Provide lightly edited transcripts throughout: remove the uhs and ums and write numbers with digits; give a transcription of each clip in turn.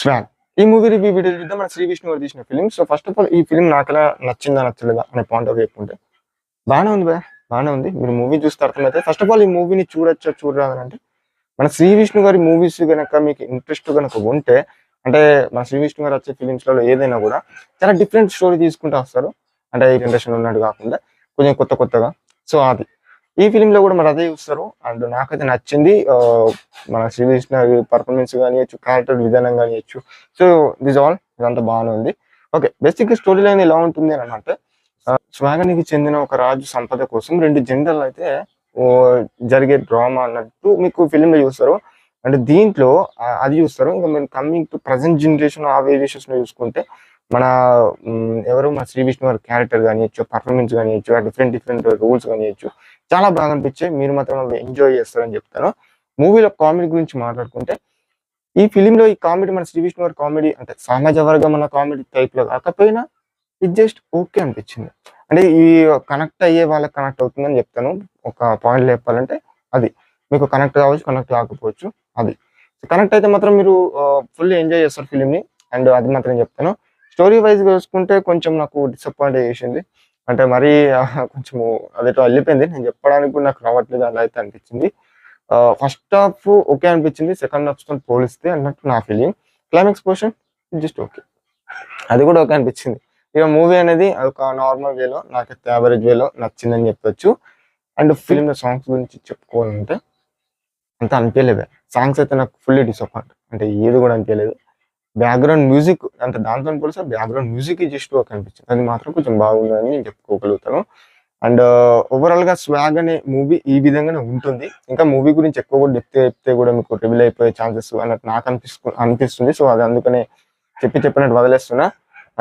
Swag. ఈ movie review video చూద్దాం. మన శ్రీ విష్ణు గారు తీసిన film. So first of all ఈ ఫిలిం నాకెలా నచ్చిందా నచ్చలేదా అనే పాయింట్ ఆఫ్ వ్యూ చెప్పుకుంటే బానే ఉంది భయ్యా, బానే ఉంది. మీరు మూవీ చూస్తే అర్థమైతే ఫస్ట్ ఆఫ్ ఆల్ ఈ మూవీని చూడొచ్చా చూడరాదని అంటే మన శ్రీ విష్ణు గారి మూవీస్ గనక మీకు ఇంట్రెస్ట్ గనక ఉంటే అంటే మన శ్రీ విష్ణు గారు వచ్చే ఫిలిమ్స్ లలో ఏదైనా కూడా చాలా డిఫరెంట్ స్టోరీ తీసుకుంటూ వస్తారు. అంటే ఈ జనరేషన్ ఉన్నట్టు కాకుండా కొంచెం కొత్త కొత్తగా. సో అది ఈ ఫిలిం లో కూడా మరి అదే చూస్తారు. అండ్ నాకైతే నచ్చింది. మన శ్రీ విష్ణు గారి పర్ఫార్మెన్స్ కానియచ్చు, క్యారెక్టర్ విధానం కానియచ్చు. సో దిస్ ఆల్ ఇదంతా బాగానే ఉంది. ఓకే, బేసిక్ స్టోరీ లైన్ ఎలా ఉంటుంది అని అంటే స్వాగనికి చెందిన ఒక రాజు సంపద కోసం రెండు జెండర్లు అయితే ఓ జరిగే డ్రామా అన్నట్టు మీకు ఫిలిం లో చూస్తారు. అంటే దీంట్లో అది చూస్తారు. ఇంకా మీరు కమింగ్ టు ప్రజెంట్ జనరేషన్ ఆ వేరియేషన్స్ లో చూసుకుంటే మన ఎవరు మన శ్రీ విష్ణు గారి క్యారెక్టర్ కానియచ్చు, పర్ఫార్మెన్స్ కానియచ్చు, డిఫరెంట్ డిఫరెంట్ రూల్స్ కానియచ్చు చాలా బాగా అనిపించాయి. మీరు మాత్రం ఎంజాయ్ చేస్తారని చెప్తాను. మూవీలో కామెడీ గురించి మాట్లాడుకుంటే ఈ ఫిలిం లో ఈ కామెడీ మన శ్రీ విష్ణు గారి కామెడీ అంటే సమాజ వర్గం మన కామెడీ టైప్ లో కాకపోయినా ఇది జస్ట్ ఓకే అనిపించింది. అంటే ఈ కనెక్ట్ అయ్యే వాళ్ళకి కనెక్ట్ అవుతుందని చెప్తాను. ఒక పాయింట్ చెప్పాలంటే అది మీకు కనెక్ట్ కావచ్చు, కనెక్ట్ కాకపోవచ్చు. అది కనెక్ట్ అయితే మాత్రం మీరు ఫుల్ ఎంజాయ్ చేస్తారు ఫిలింని. అండ్ అది మాత్రం చెప్తాను. స్టోరీ వైజ్ చూసుకుంటే కొంచెం నాకు డిసప్పాయింట్ చేసింది. అంటే మరీ కొంచెము అదేటో వెళ్ళిపోయింది. నేను చెప్పడానికి కూడా నాకు రావట్లేదు అలా అయితే అనిపించింది. ఫస్ట్ హాఫ్ ఓకే అనిపించింది. సెకండ్ హాఫ్ తో పోలిస్తే అన్నట్టు నా feeling. Climax portion just okay, అది కూడా ఓకే అనిపించింది. ఇక మూవీ అనేది ఒక నార్మల్ వేలో నాకైతే యావరేజ్ వేలో నచ్చిందని చెప్పొచ్చు. అండ్ ఫిలిం లో సాంగ్స్ గురించి చెప్పుకోవాలంటే అంత అనిపించలేదు. సాంగ్స్ అయితే నాకు ఫుల్లీ డిసప్పాయింట్. అంటే ఏది కూడా అనిపించలేదు. బ్యాక్గ్రౌండ్ మ్యూజిక్ అంటే దాంతో పోలిస్తే బ్యాక్గ్రౌండ్ మ్యూజిక్ జస్ట్ ఓకే అనిపించింది. అది మాత్రం కొంచెం బాగుందని నేను చెప్పుకోగలుగుతాను. అండ్ ఓవరాల్ గా స్వాగ్ అనే మూవీ ఈ విధంగానే ఉంటుంది. ఇంకా మూవీ గురించి ఎక్కువ కూడా చెప్తే కూడా మీకు రివీల్ అయిపోయే ఛాన్సెస్ అన్నట్టు నాకు అనిపిస్తుంది. సో అది అందుకనే చెప్పినట్టు వదిలేస్తున్నా.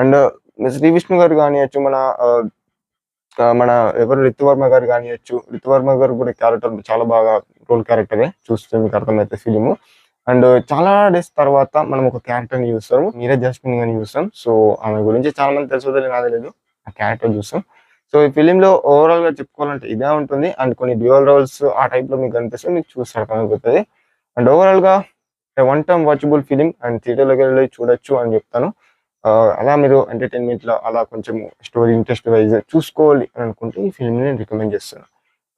అండ్ శ్రీ విష్ణు గారు కానియచ్చు, మన ఎవరు రితువర్మ గారు కానియచ్చు. రితువర్మ గారు కూడా క్యారెక్టర్ చాలా బాగా రోల్ క్యారెక్టరే చూస్తే మీకు అర్థమైతే ఫిలిము. అండ్ చాలా డేస్ తర్వాత మనం ఒక క్యారెక్టర్ ని చూస్తాం, మీరే జాస్మిన్ గారిని చూస్తాం. సో ఆమె గురించి చాలా మంది తెలుసుదో నాకు తెలియదు, ఆ క్యారెక్టర్ చూస్తాం. సో ఈ ఫిలిం లో ఓవరాల్ గా చెప్పుకోవాలంటే ఇదే ఉంటుంది. అండ్ కొన్ని డ్యూయల్ రోల్స్ ఆ టైప్ లో మీకు కనిపిస్తే మీకు చూస్తే అర్థమైపోతుంది. అండ్ ఓవరాల్ గా one time watchable film and థియేటర్లోకి వెళ్ళి చూడొచ్చు అని చెప్తాను. అలా మీరు ఎంటర్టైన్మెంట్ లో అలా కొంచెం స్టోరీ ఇంట్రెస్ట్ వైజ్ చూసుకోవాలి అని అనుకుంటే ఈ ఫిల్మ్ నేను రికమెండ్ చేస్తాను.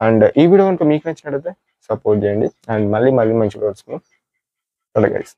అండ్ ఈ వీడియో కనుక మీకు నచ్చినట్లయితే సపోర్ట్ చేయండి. అండ్ మళ్ళీ మంచి వీడియోస్ గైస్.